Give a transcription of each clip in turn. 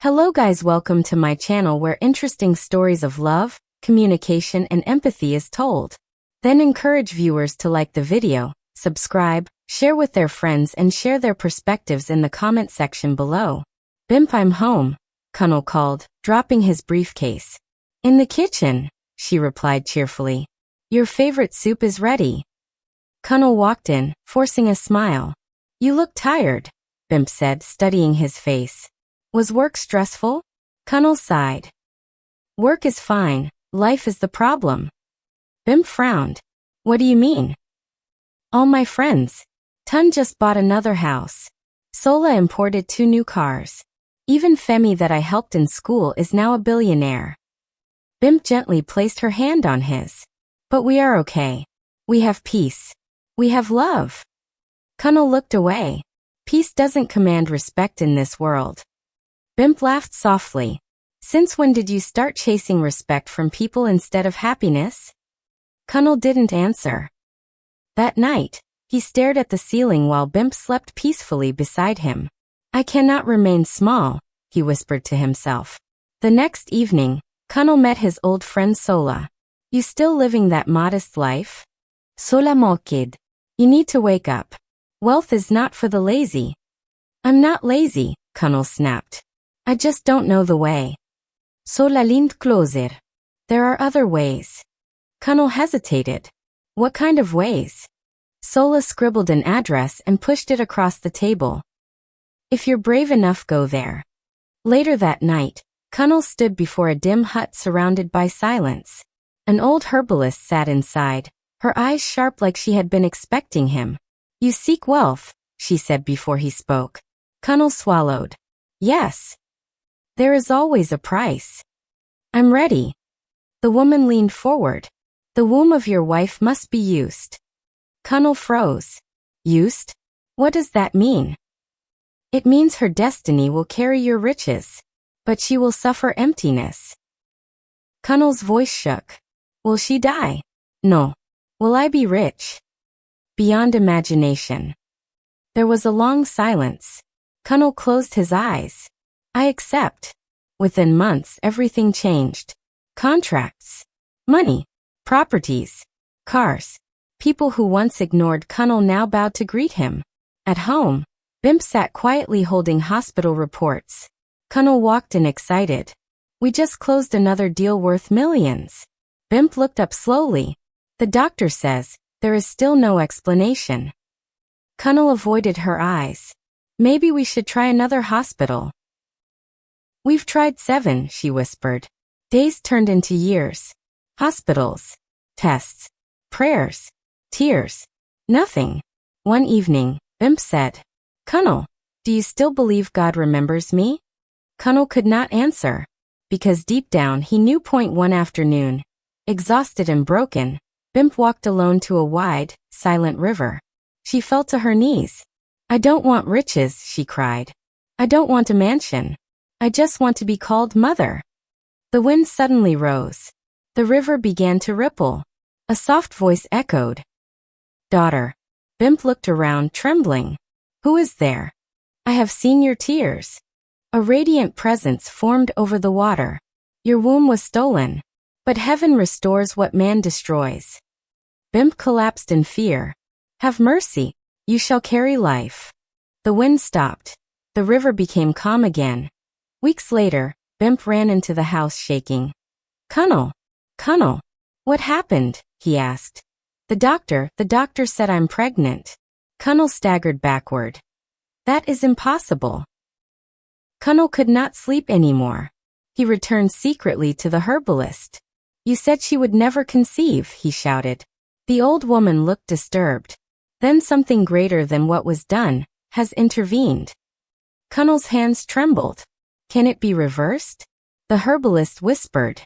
Hello guys, welcome to my channel where interesting stories of love, communication and empathy is told. Then encourage viewers to like the video, subscribe, share with their friends and share their perspectives in the comment section below. Bimp, I'm home, Kunal called, dropping his briefcase. In the kitchen, she replied cheerfully. Your favorite soup is ready. Kunal walked in, forcing a smile. You look tired, Bimp said, studying his face. Was work stressful? Kunal sighed. Work is fine, life is the problem. Bimp frowned. What do you mean? All my friends. Tun just bought another house. Sola imported 2 new cars. Even Femi that I helped in school is now a billionaire. Bimp gently placed her hand on his. But we are okay. We have peace. We have love. Kunal looked away. Peace doesn't command respect in this world. Bimp laughed softly. Since when did you start chasing respect from people instead of happiness? Kunal didn't answer. That night, he stared at the ceiling while Bimp slept peacefully beside him. I cannot remain small, he whispered to himself. The next evening, Kunal met his old friend Sola. You still living that modest life? Sola mo kid. You need to wake up. Wealth is not for the lazy. I'm not lazy, Kunal snapped. I just don't know the way. Sola leaned closer. There are other ways. Kunal hesitated. What kind of ways? Sola scribbled an address and pushed it across the table. If you're brave enough, go there. Later that night, Kunal stood before a dim hut surrounded by silence. An old herbalist sat inside, her eyes sharp like she had been expecting him. You seek wealth, she said before he spoke. Kunal swallowed. Yes. There is always a price. I'm ready. The woman leaned forward. The womb of your wife must be used. Kunal froze. Used? What does that mean? It means her destiny will carry your riches, but she will suffer emptiness. Kunal's voice shook. Will she die? No. Will I be rich? Beyond imagination. There was a long silence. Kunal closed his eyes. I accept. Within months, everything changed. Contracts. Money. Properties. Cars. People who once ignored Kunal now bowed to greet him. At home, Bimp sat quietly holding hospital reports. Kunal walked in excited. We just closed another deal worth millions. Bimp looked up slowly. The doctor says, there is still no explanation. Kunal avoided her eyes. Maybe we should try another hospital. We've tried 7, she whispered. Days turned into years. Hospitals. Tests. Prayers. Tears. Nothing. One evening, Bimp said, Kunal, do you still believe God remembers me? Kunal could not answer, because deep down he knew. One afternoon, exhausted and broken, Bimp walked alone to a wide, silent river. She fell to her knees. I don't want riches, she cried. I don't want a mansion. I just want to be called mother. The wind suddenly rose. The river began to ripple. A soft voice echoed. Daughter. Bimp looked around, trembling. Who is there? I have seen your tears. A radiant presence formed over the water. Your womb was stolen. But heaven restores what man destroys. Bimp collapsed in fear. Have mercy. You shall carry life. The wind stopped. The river became calm again. Weeks later, Bimp ran into the house shaking. Kunal. Kunal. What happened? He asked. The doctor said I'm pregnant. Kunal staggered backward. That is impossible. Kunal could not sleep anymore. He returned secretly to the herbalist. You said she would never conceive, he shouted. The old woman looked disturbed. Then something greater than what was done has intervened. Kunal's hands trembled. Can it be reversed? The herbalist whispered.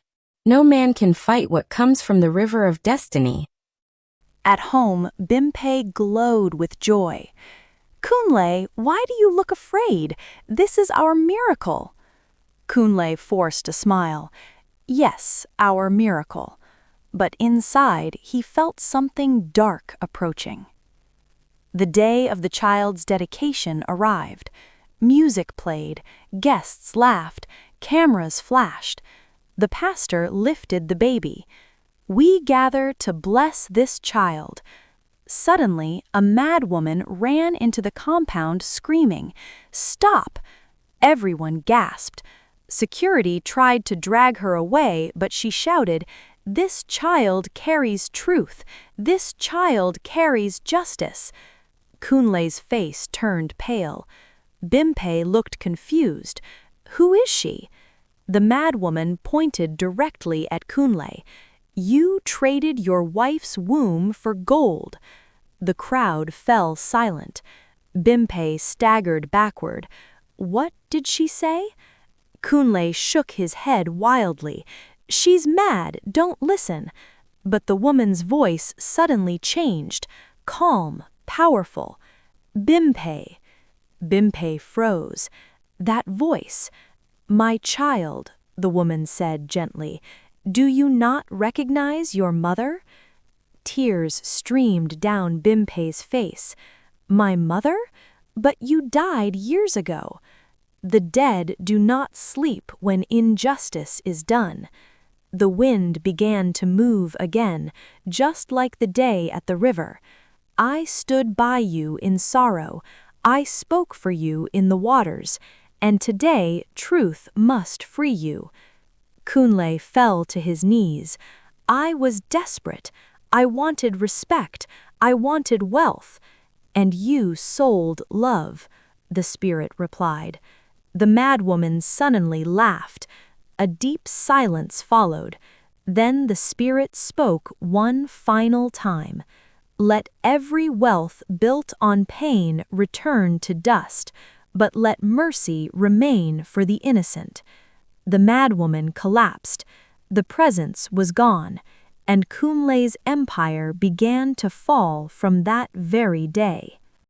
No man can fight what comes from the river of destiny. At home, Bimpe glowed with joy. Kunle, why do you look afraid? This is our miracle. Kunle forced a smile. Yes, our miracle. But inside, he felt something dark approaching. The day of the child's dedication arrived. Music played, guests laughed, Cameras flashed. The pastor lifted the baby. "We gather to bless this child." Suddenly, a madwoman ran into the compound screaming, "Stop!" Everyone gasped. Security tried to drag her away, but she shouted, "This child carries truth. This child carries justice." Kunle's face turned pale. Bimpei looked confused. "Who is she?" The madwoman pointed directly at Kunle. "You traded your wife's womb for gold." The crowd fell silent. Bimpei staggered backward. "What did she say?" Kunle shook his head wildly. "She's mad, don't listen." But the woman's voice suddenly changed, calm, powerful. "Bimpei." Bimpei froze. That voice. "My child," the woman said gently, "do you not recognize your mother?" Tears streamed down Bimpei's face. "My mother? But you died years ago." "The dead do not sleep when injustice is done." The wind began to move again, just like the day at the river. "I stood by you in sorrow. I spoke for you in the waters, and today truth must free you." Kunle fell to his knees. "I was desperate. I wanted respect. I wanted wealth." "And you sold love," the spirit replied. The madwoman suddenly laughed. A deep silence followed. Then the spirit spoke one final time. "Let every wealth built on pain return to dust, but let mercy remain for the innocent." The madwoman collapsed. The presence was gone, and Kunle's empire began to fall from that very day.